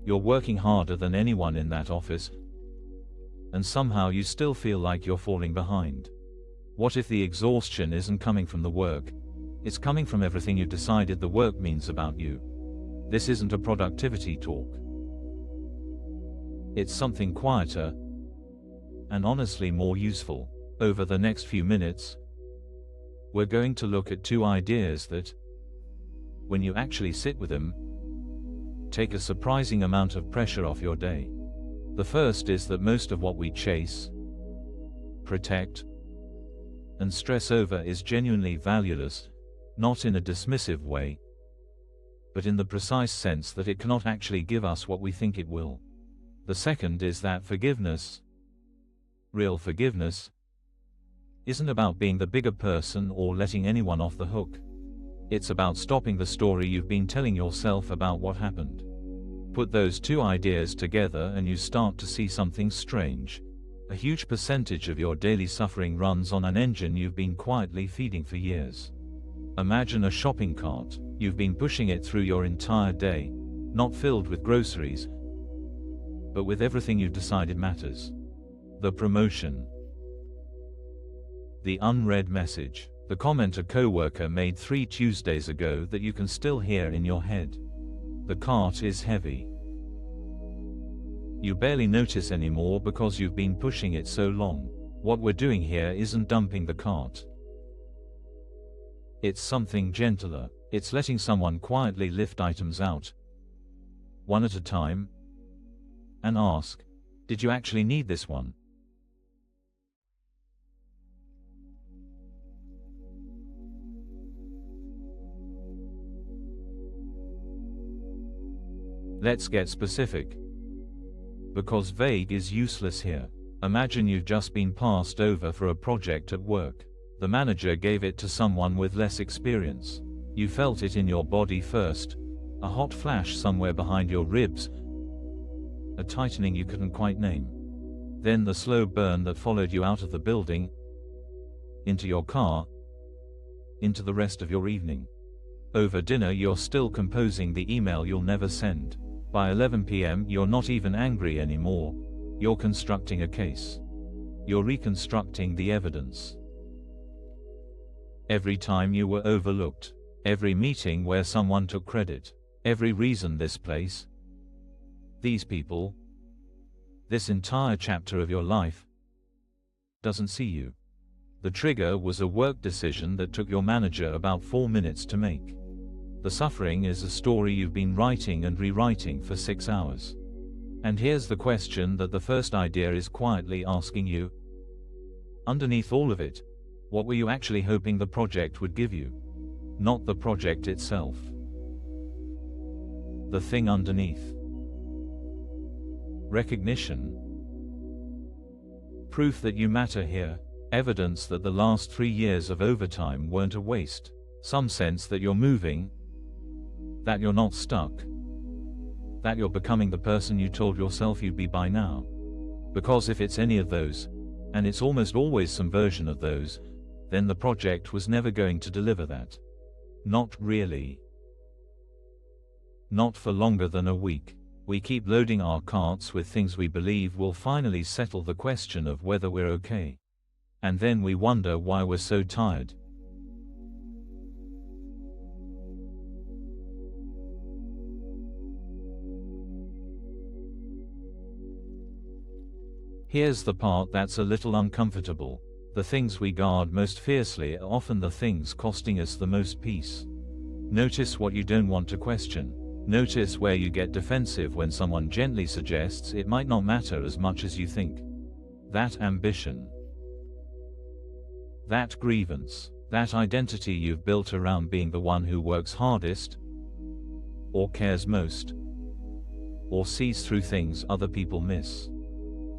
You're working harder than anyone in that office, and somehow you still feel like you're falling behind. What if the exhaustion isn't coming from the work? It's coming from everything you've decided the work means about you. This isn't a productivity talk. It's something quieter, and honestly more useful. Over the next few minutes, we're going to look at two ideas that, when you actually sit with them, take a surprising amount of pressure off your day. The first is that most of what we chase, protect, and stress over is genuinely valueless, not in a dismissive way, but in the precise sense that it cannot actually give us what we think it will. The second is that forgiveness, real forgiveness, isn't about being the bigger person or letting anyone off the hook. It's about stopping the story you've been telling yourself about what happened. Put those two ideas together and you start to see something strange. A huge percentage of your daily suffering runs on an engine you've been quietly feeding for years. Imagine a shopping cart. You've been pushing it through your entire day, not filled with groceries, but with everything you've decided matters. The promotion, the unread message, the comment a coworker made 3 Tuesdays ago that you can still hear in your head. The cart is heavy. You barely notice anymore because you've been pushing it so long. What we're doing here isn't dumping the cart. It's something gentler. It's letting someone quietly lift items out, one at a time, and ask, did you actually need this one? Let's get specific, because vague is useless here. Imagine you've just been passed over for a project at work. The manager gave it to someone with less experience. You felt it in your body first, a hot flash somewhere behind your ribs, a tightening you couldn't quite name. Then the slow burn that followed you out of the building, into your car, into the rest of your evening. Over dinner you're still composing the email you'll never send. By 11 p.m. you're not even angry anymore. You're constructing a case. You're reconstructing the evidence. Every time you were overlooked, every meeting where someone took credit, every reason this place, these people, this entire chapter of your life doesn't see you. The trigger was a work decision that took your manager about 4 minutes to make. The suffering is a story you've been writing and rewriting for 6 hours. And here's the question that the first idea is quietly asking you. Underneath all of it, what were you actually hoping the project would give you? Not the project itself. The thing underneath. Recognition. Proof that you matter here. Evidence that the last 3 years of overtime weren't a waste. Some sense that you're moving, that you're not stuck, that you're becoming the person you told yourself you'd be by now. Because if it's any of those, and it's almost always some version of those, then the project was never going to deliver that. Not really. Not for longer than a week. We keep loading our carts with things we believe will finally settle the question of whether we're okay. And then we wonder why we're so tired. Here's the part that's a little uncomfortable. The things we guard most fiercely are often the things costing us the most peace. Notice what you don't want to question. Notice where you get defensive when someone gently suggests it might not matter as much as you think. That ambition. That grievance. That identity you've built around being the one who works hardest, or cares most, or sees through things other people miss.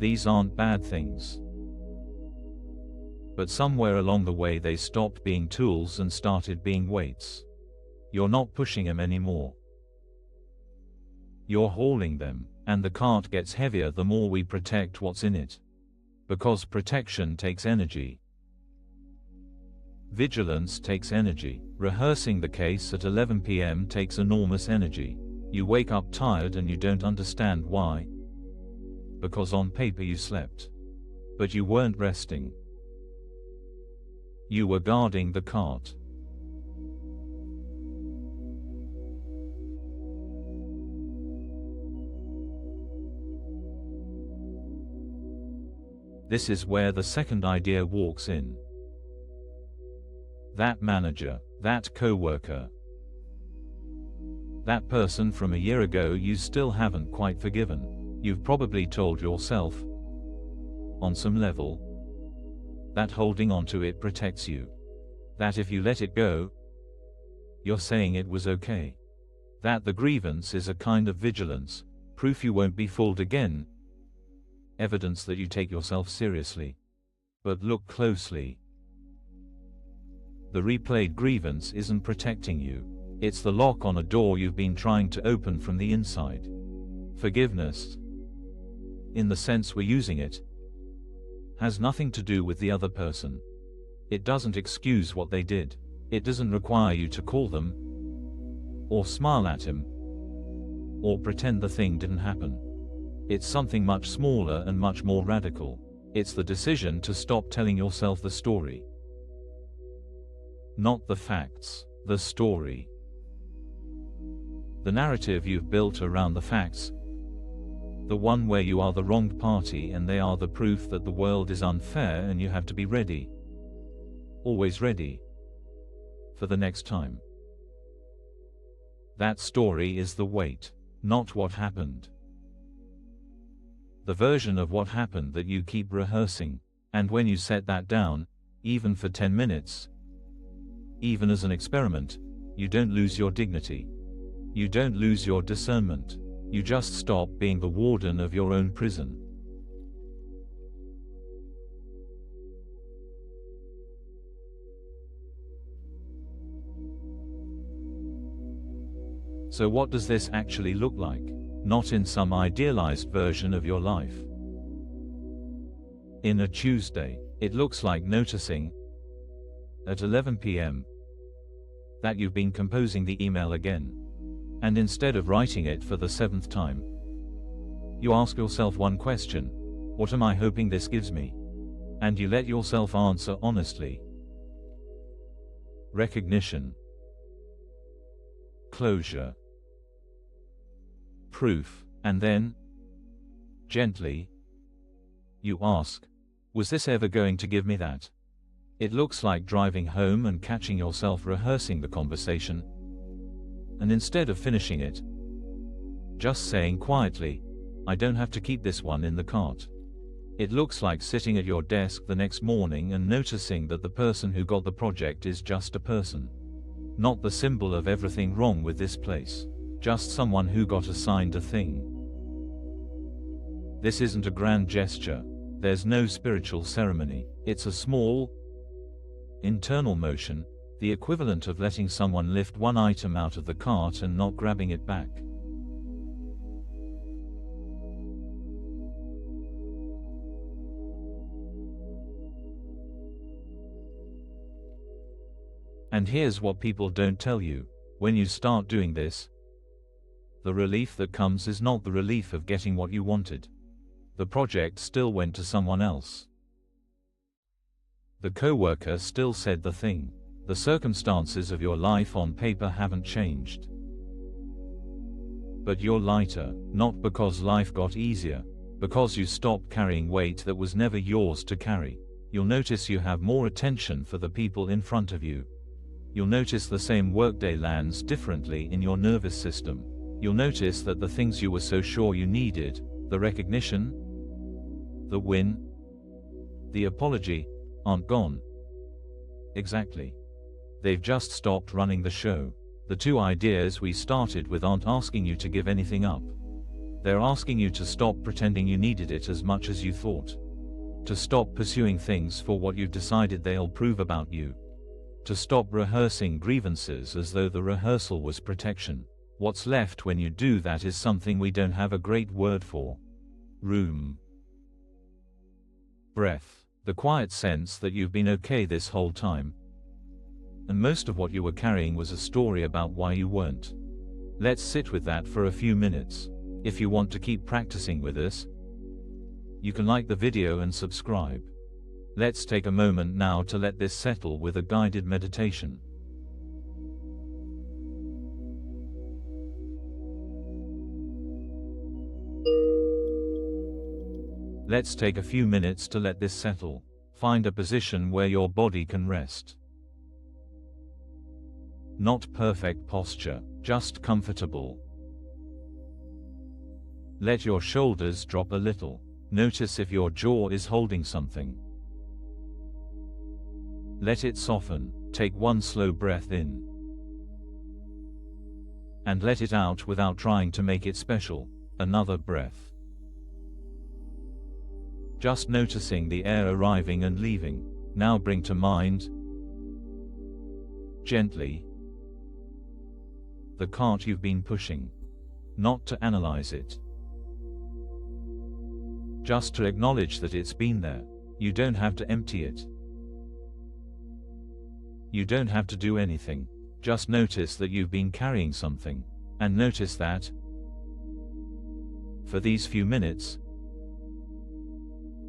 These aren't bad things. But somewhere along the way they stopped being tools and started being weights. You're not pushing them anymore. You're hauling them, and the cart gets heavier the more we protect what's in it. Because protection takes energy. Vigilance takes energy. Rehearsing the case at 11 p.m. takes enormous energy. You wake up tired and you don't understand why. Because on paper you slept. But you weren't resting. You were guarding the cart. This is where the second idea walks in. That manager, that co-worker, that person from a year ago you still haven't quite forgiven. You've probably told yourself, on some level, that holding on to it protects you. That if you let it go, you're saying it was okay. That the grievance is a kind of vigilance, proof you won't be fooled again, evidence that you take yourself seriously. But look closely. The replayed grievance isn't protecting you. It's the lock on a door you've been trying to open from the inside. Forgiveness, in the sense we're using it, has nothing to do with the other person. It doesn't excuse what they did. It doesn't require you to call them, or smile at him, or pretend the thing didn't happen. It's something much smaller and much more radical. It's the decision to stop telling yourself the story. Not the facts, the story. The narrative you've built around the facts, the one where you are the wronged party and they are the proof that the world is unfair and you have to be ready, always ready, for the next time. That story is the weight, not what happened. The version of what happened that you keep rehearsing, and when you set that down, even for 10 minutes, even as an experiment, you don't lose your dignity. You don't lose your discernment. You just stop being the warden of your own prison. So what does this actually look like? Not in some idealized version of your life. In a Tuesday, it looks like noticing, at 11 p.m., that you've been composing the email again. And instead of writing it for the 7th time, you ask yourself one question: what am I hoping this gives me? And you let yourself answer honestly. Recognition, closure, proof, and then, gently, you ask, was this ever going to give me that? It looks like driving home and catching yourself rehearsing the conversation, and instead of finishing it, just saying quietly, I don't have to keep this one in the cart. It looks like sitting at your desk the next morning and noticing that the person who got the project is just a person. Not the symbol of everything wrong with this place. Just someone who got assigned a thing. This isn't a grand gesture. There's no spiritual ceremony. It's a small, internal motion, the equivalent of letting someone lift one item out of the cart and not grabbing it back. And here's what people don't tell you. When you start doing this, the relief that comes is not the relief of getting what you wanted. The project still went to someone else. The co-worker still said the thing. The circumstances of your life on paper haven't changed. But you're lighter, not because life got easier, because you stopped carrying weight that was never yours to carry. You'll notice you have more attention for the people in front of you. You'll notice the same workday lands differently in your nervous system. You'll notice that the things you were so sure you needed, the recognition, the win, the apology, aren't gone. Exactly. They've just stopped running the show. The two ideas we started with aren't asking you to give anything up. They're asking you to stop pretending you needed it as much as you thought. To stop pursuing things for what you've decided they'll prove about you. To stop rehearsing grievances as though the rehearsal was protection. What's left when you do that is something we don't have a great word for. Room. Breath. The quiet sense that you've been okay this whole time. And most of what you were carrying was a story about why you weren't. Let's sit with that for a few minutes. If you want to keep practicing with us, you can like the video and subscribe. Let's take a moment now to let this settle with a guided meditation. Let's take a few minutes to let this settle. Find a position where your body can rest. Not perfect posture, just comfortable. Let your shoulders drop a little. Notice if your jaw is holding something. Let it soften. Take one slow breath in. And let it out without trying to make it special. Another breath. Just noticing the air arriving and leaving. Now bring to mind, gently, the cart you've been pushing. Not to analyze it. Just to acknowledge that it's been there. You don't have to empty it. You don't have to do anything. Just notice that you've been carrying something. And notice that, for these few minutes,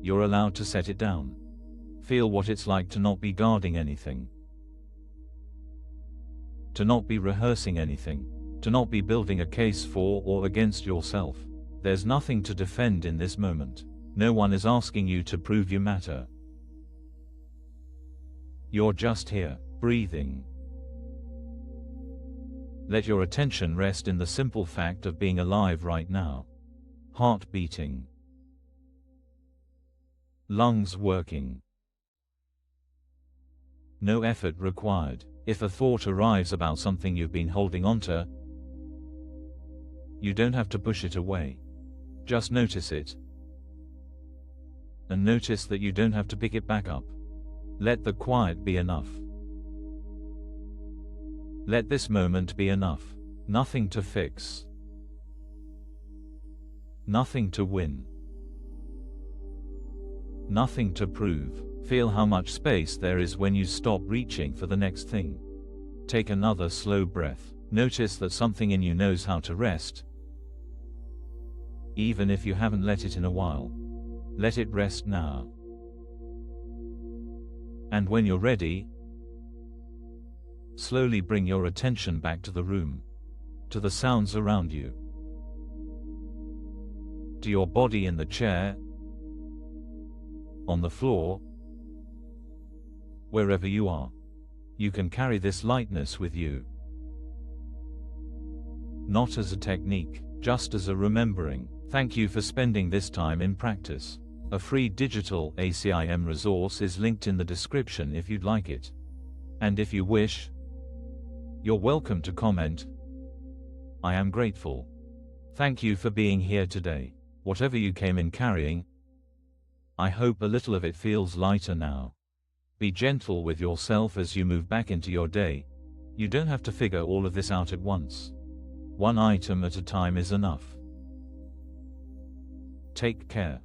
you're allowed to set it down. Feel what it's like to not be guarding anything. To not be rehearsing anything. To not be building a case for or against yourself. There's nothing to defend in this moment. No one is asking you to prove you matter. You're just here, breathing. Let your attention rest in the simple fact of being alive right now. Heart beating. Lungs working. No effort required. If a thought arrives about something you've been holding onto, you don't have to push it away. Just notice it. And notice that you don't have to pick it back up. Let the quiet be enough. Let this moment be enough. Nothing to fix. Nothing to win. Nothing to prove. Feel how much space there is when you stop reaching for the next thing. Take another slow breath. Notice that something in you knows how to rest. Even if you haven't let it in a while. Let it rest now. And when you're ready, slowly bring your attention back to the room. To the sounds around you. To your body in the chair, on the floor, wherever you are. You can carry this lightness with you. Not as a technique, just as a remembering. Thank you for spending this time in practice. A free digital ACIM resource is linked in the description if you'd like it. And if you wish, you're welcome to comment. I am grateful. Thank you for being here today. Whatever you came in carrying, I hope a little of it feels lighter now. Be gentle with yourself as you move back into your day. You don't have to figure all of this out at once. One item at a time is enough. Take care.